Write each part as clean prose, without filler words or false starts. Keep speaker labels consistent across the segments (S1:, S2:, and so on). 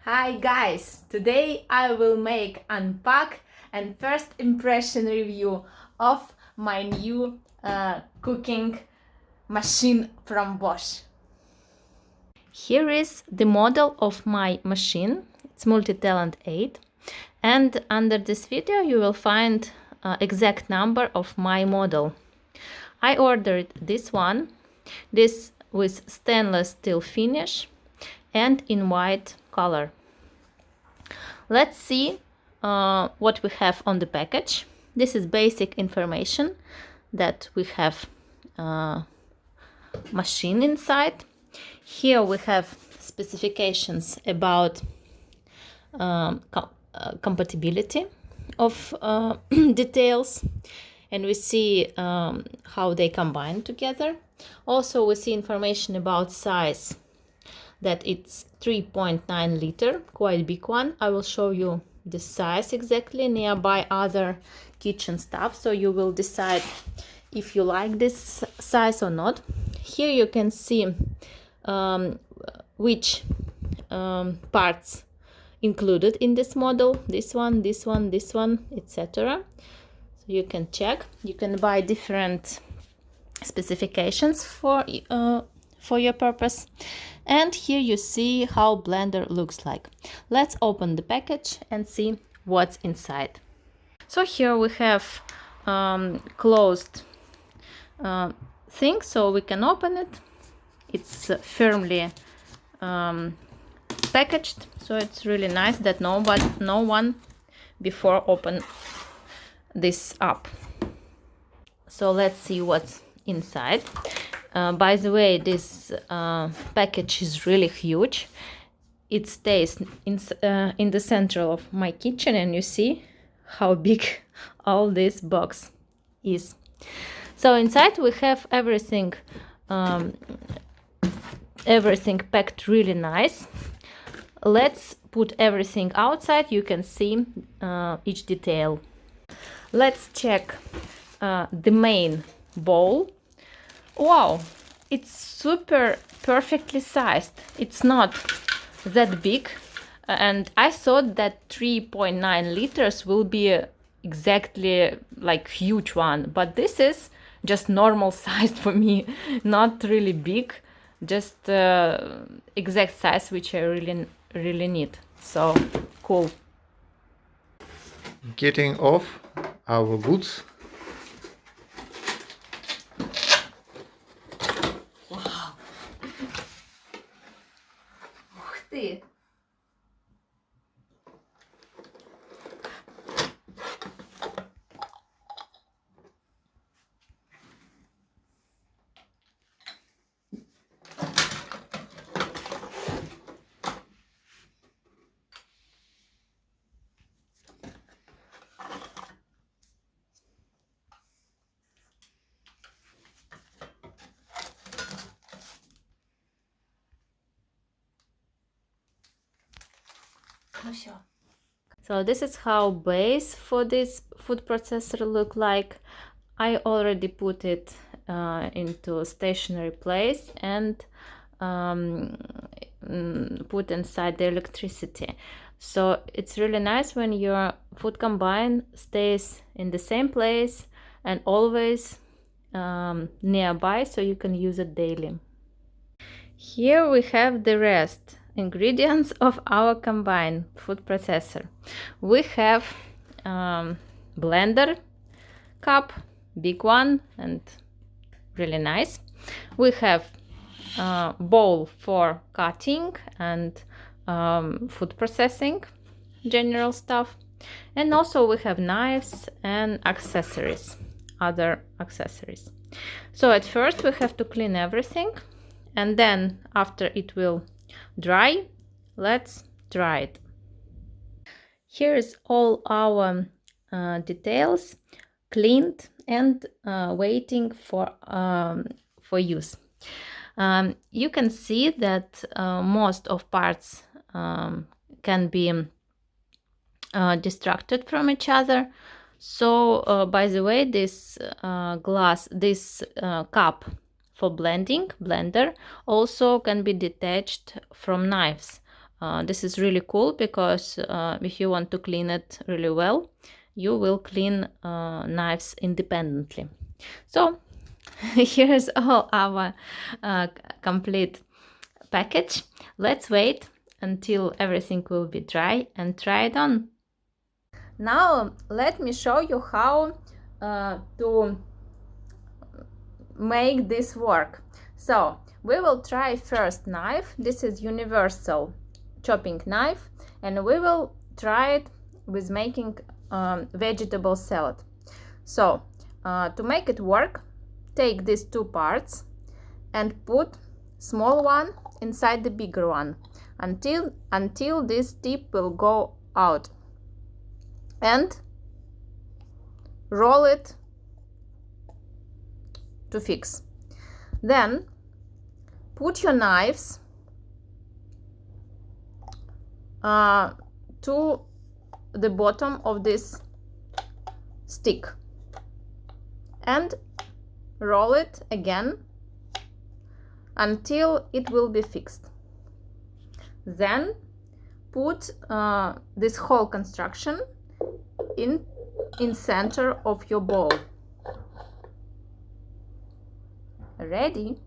S1: Hi guys! Today I will make unpack and first impression review of my new cooking machine from Bosch. Here is the model of my machine. It's Multitalent 8, and under this video you will find exact number of my model. I ordered this one, this with stainless steel finish and in white color. Let's see what we have on the package. This is basic information that we have machine inside. Here we have specifications about compatibility of details, and we see how they combine together. Also we see information about size, that it's 3.9 liter, quite big one. I will show you the size exactly nearby other kitchen stuff, so you will decide if you like this size or not. Here you can see which parts included in this model, this one, this one, this one, etc. So you can check. You can buy different specifications for your purpose. And here you see how blender looks like. Let's open the package and see what's inside. So here we have closed thing, so we can open it. It's firmly packaged, so it's really nice that no one before open this up. So let's see what's inside. By the way, this package is really huge. It stays in the center of my kitchen, and you see how big all this box is. So inside we have everything packed really nice. Let's put everything outside. You can see each detail. Let's check the main bowl. Wow, it's super perfectly sized. It's not that big, and I thought that 3.9 liters will be exactly like huge one, but this is just normal size for me, not really big, just exact size which I really need. So cool.
S2: Getting off our goods.
S1: Wow. Ух ты. So this is how base for this food processor look like. I already put it into a stationary place and put inside the electricity. So it's really nice when your food combine stays in the same place and always nearby, so you can use it daily. Here we have the rest ingredients of our combined food processor. We have blender cup, big one and really nice. We have bowl for cutting and food processing, general stuff, and also we have knives and accessories, other accessories. So at first we have to clean everything, and then after it will dry, let's dry it. Here is all our details cleaned and waiting for use. You can see that most of parts can be distracted from each other. So by the way, this cup for blender also can be detached from knives. This is really cool because if you want to clean it really well, you will clean knives independently. So here's all our complete package. Let's wait until everything will be dry and try it on. Now let me show you how to make this work. So we will try first knife. This is universal chopping knife, and we will try it with making vegetable salad. So to make it work, take these two parts and put small one inside the bigger one until this tip will go out, and roll it to fix. Then put your knives to the bottom of this stick and roll it again until it will be fixed. Then put this whole construction in center of your bowl. Ready?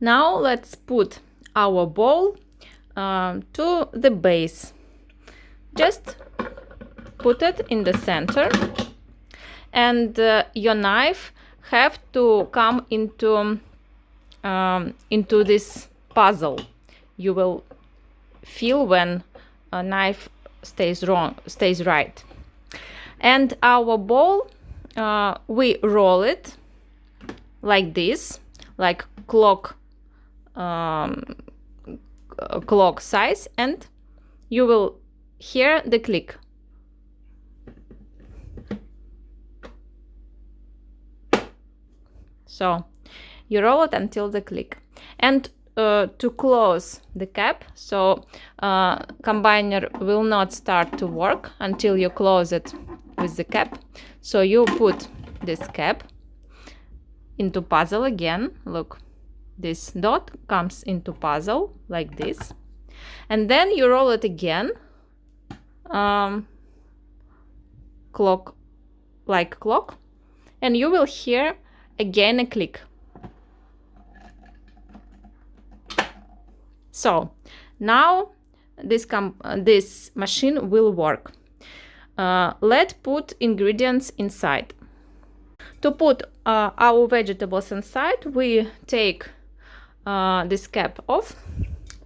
S1: Now let's put our bowl to the base. Just put it in the center, and your knife have to come into this puzzle. You will feel when a knife stays right. And our bowl, we roll it like this, like clock size, and you will hear the click. So you roll it until the click. And to close the cap, so combiner will not start to work until you close it with the cap. So you put this cap into puzzle again. Look, this dot comes into puzzle like this, and then you roll it again, clock, and you will hear again a click. So now this machine will work. Let's put ingredients inside. To put our vegetables inside, we take this cap off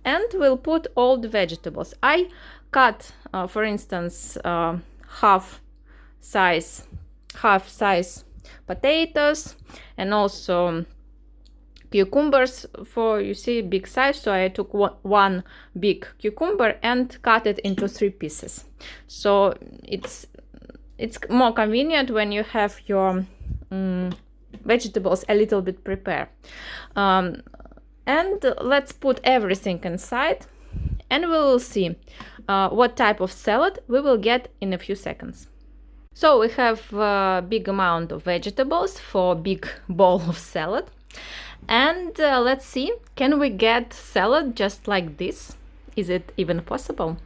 S1: and we'll put all the vegetables. I cut, for instance, half size potatoes, and also cucumbers for, you see, big size. So I took one big cucumber and cut it into 3 pieces. So it's more convenient when you have your vegetables a little bit prepared. And let's put everything inside, and we will see what type of salad we will get in a few seconds. So we have a big amount of vegetables for a big bowl of salad. And let's see, can we get salad just like this? Is it even possible?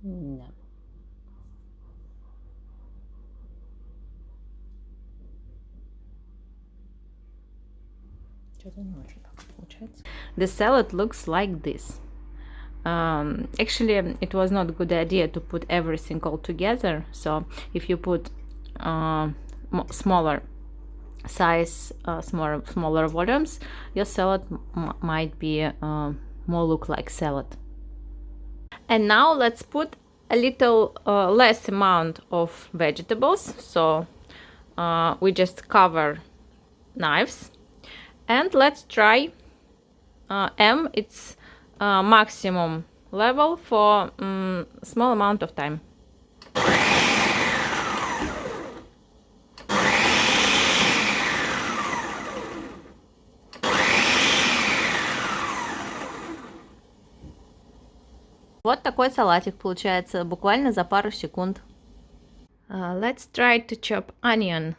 S1: No. The salad looks like this. Actually, it was not a good idea to put everything all together. So if you put smaller size, smaller volumes, your salad might be more look like salad. And now let's put a little less amount of vegetables. So we just cover knives. And let's try M, its maximum level for small amount of time. Вот такой салатик получается буквально за пару секунд. Let's try to chop onion.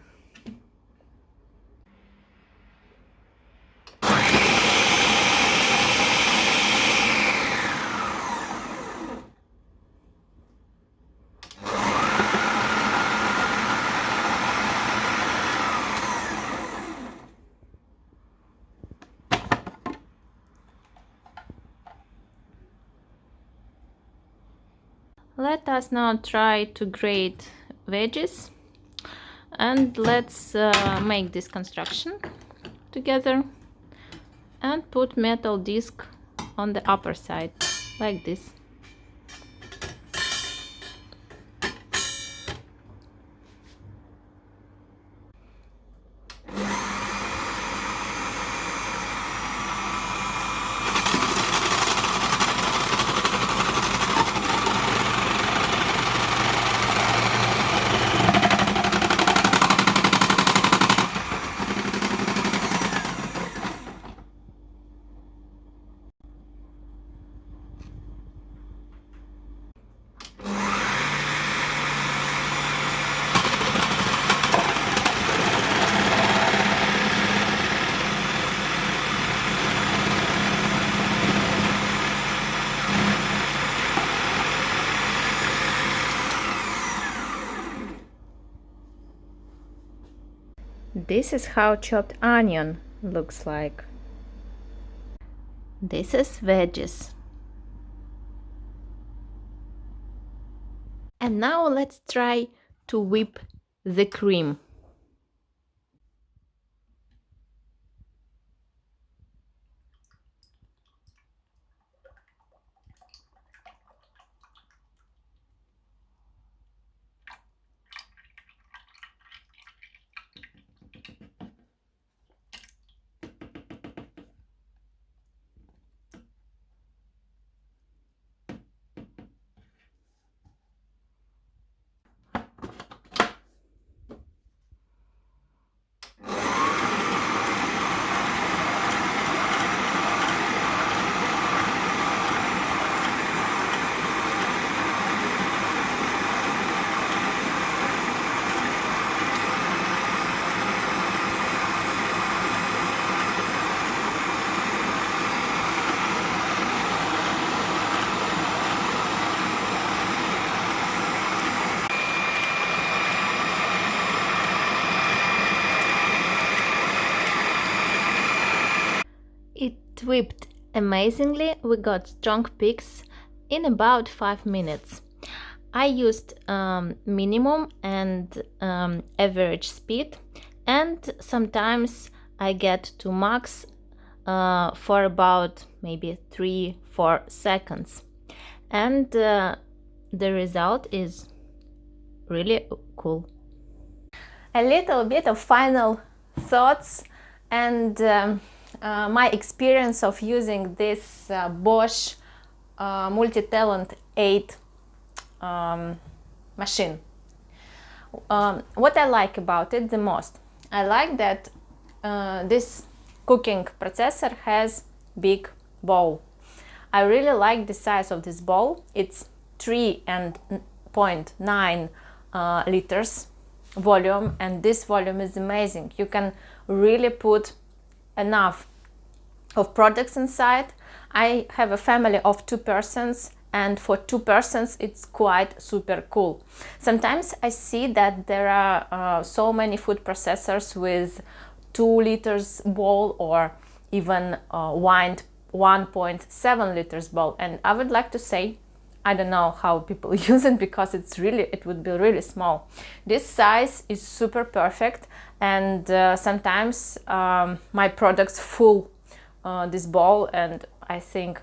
S1: Let us now try to grate veggies, and let's make this construction together and put metal disc on the upper side like this. This is how chopped onion looks like. This is veggies. And now let's try to whip the cream. It whipped amazingly. We got strong peaks in about 5 minutes. I used minimum and average speed, and sometimes I get to max for about maybe 3-4 seconds, and the result is really cool. A little bit of final thoughts and my experience of using this BOSCH Multitalent 8 machine. What I like about it the most, I like that this cooking processor has big bowl. I really like the size of this bowl. It's 3.9 liters volume, and this volume is amazing. You can really put enough of products inside. I have a family of 2 persons, and for 2 persons it's quite super cool. Sometimes I see that there are so many food processors with 2 liters bowl or even 1.7 liters bowl, and I would like to say I don't know how people use it, because it would be really small. This size is super perfect, and sometimes my products full this bowl, and I think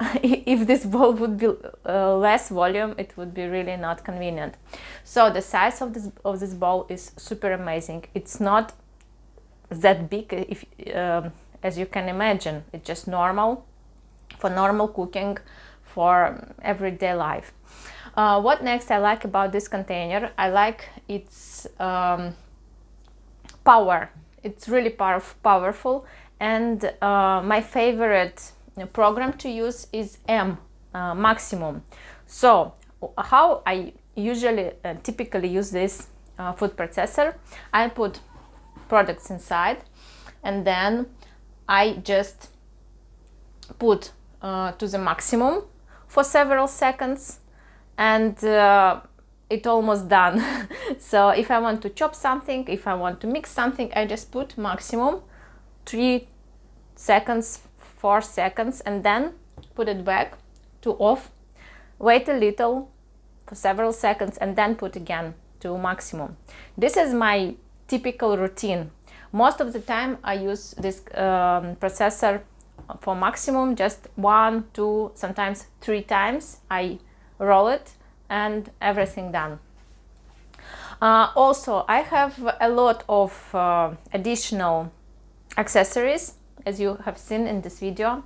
S1: if this bowl would be less volume, it would be really not convenient. So the size of this bowl is super amazing. It's not that big, if as you can imagine. It's just normal for normal cooking, for everyday life. What next I like about this container? I like its power. It's really powerful, and my favorite program to use is maximum. So how I usually typically use this food processor, I put products inside, and then I just put to the maximum for several seconds, and it's almost done. So if I want to chop something, if I want to mix something, I just put maximum 3 seconds, 4 seconds, and then put it back to off, wait a little for several seconds, and then put again to maximum. This is my typical routine. Most of the time I use this processor for maximum, just 1, 2, sometimes 3 times. I roll it and everything done. Also, I have a lot of additional accessories, as you have seen in this video.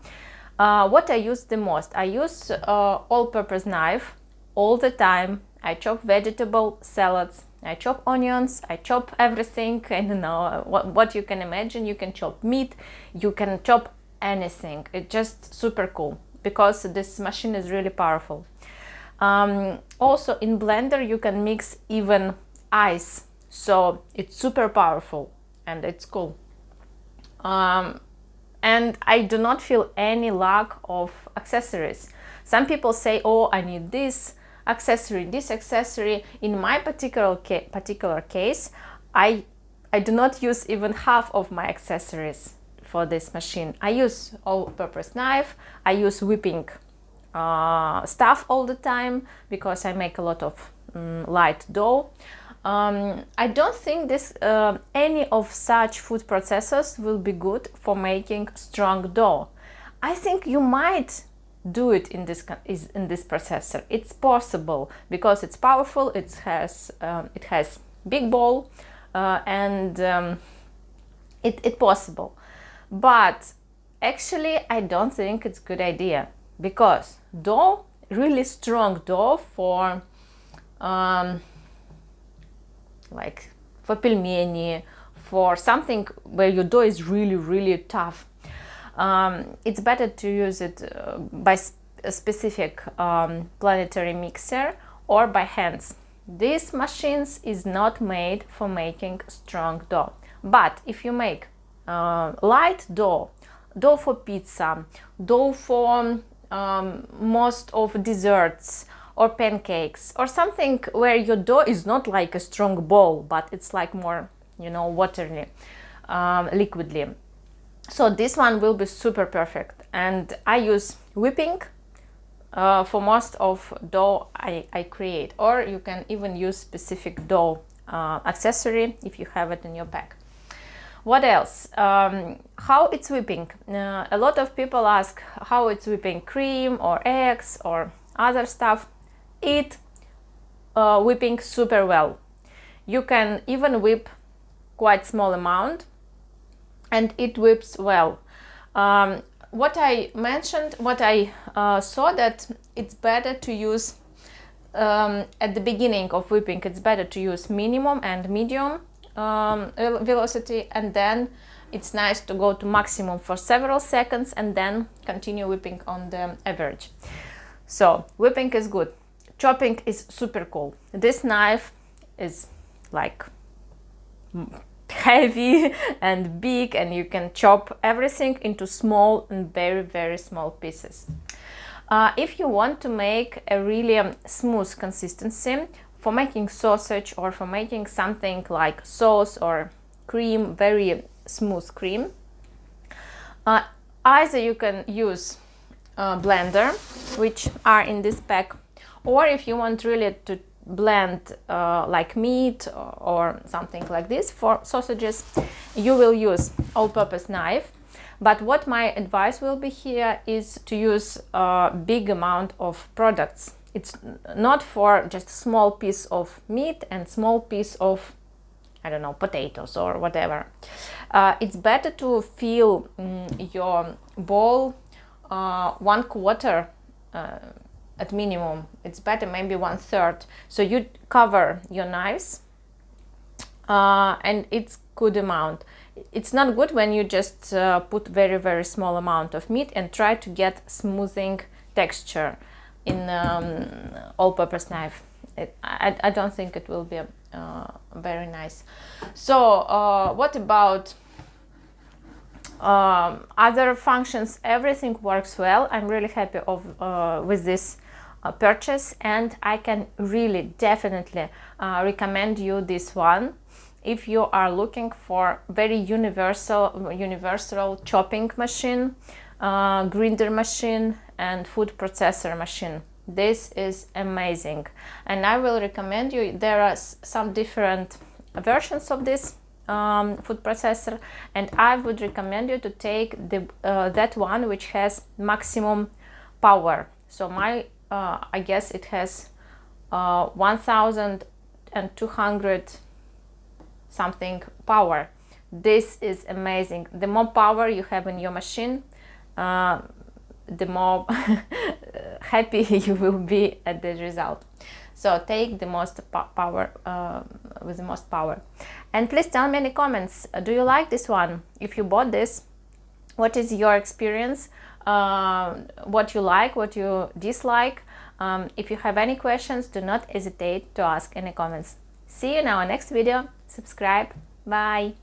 S1: What I use the most, I use all-purpose knife all the time. I chop vegetable salads, I chop onions, I chop everything. I don't know what you can imagine. You can chop meat, you can chop anything. It's just super cool because this machine is really powerful. Also in blender you can mix even ice, so it's super powerful and it's cool. And I do not feel any lack of accessories. Some people say, oh, I need this accessory, this accessory. In my particular case, I do not use even half of my accessories for this machine. I use all-purpose knife, I use whipping stuff all the time because I make a lot of light dough. I don't think any of such food processors will be good for making strong dough. I think you might do it in this processor. It's possible because it's powerful. It has big bowl, and it's possible. But actually, I don't think it's a good idea because dough, really strong dough for like for pelmeni, for something where your dough is really tough, it's better to use it by a specific planetary mixer or by hands. This machines is not made for making strong dough. But if you make light dough for pizza, dough for most of desserts or pancakes, or something where your dough is not like a strong ball, but it's like more, watery, liquidly. So this one will be super perfect. And I use whipping for most of dough I create, or you can even use specific dough accessory if you have it in your pack. What else? How it's whipping? A lot of people ask how it's whipping cream or eggs or other stuff. It whipping super well. You can even whip quite small amount and it whips well. What I mentioned, what I saw, that it's better to use at the beginning of whipping, it's better to use minimum and medium velocity, and then it's nice to go to maximum for several seconds and then continue whipping on the average. So whipping is good. Chopping is super cool. This knife is like heavy and big, and you can chop everything into small and very small pieces. If you want to make a really smooth consistency for making sausage or for making something like sauce or cream, very smooth cream, either you can use blender, which are in this pack, or if you want really to blend like meat or something like this for sausages, you will use all-purpose knife. But what my advice will be here is to use a big amount of products. It's not for just a small piece of meat and small piece of, I don't know, potatoes or whatever. It's better to fill your bowl 1/4 at minimum. It's better maybe 1/3. So you cover your knives and it's good amount. It's not good when you just put very small amount of meat and try to get smoothing texture in all-purpose knife. I don't think it will be very nice. So what about other functions? Everything works well. I'm really happy with this purchase, and I can really definitely recommend you this one if you are looking for very universal chopping machine, grinder machine and food processor machine. This is amazing, and I will recommend you. There are some different versions of this food processor, and I would recommend you to take that one which has maximum power. So my I guess it has 1200 something power. This is amazing. The more power you have in your machine, the more happy you will be at the result. So take the most power with the most power. And please tell me in the comments, do you like this one? If you bought this, what is your experience? What you like, what you dislike? If you have any questions, do not hesitate to ask in the comments. See you in our next video. Subscribe. Bye.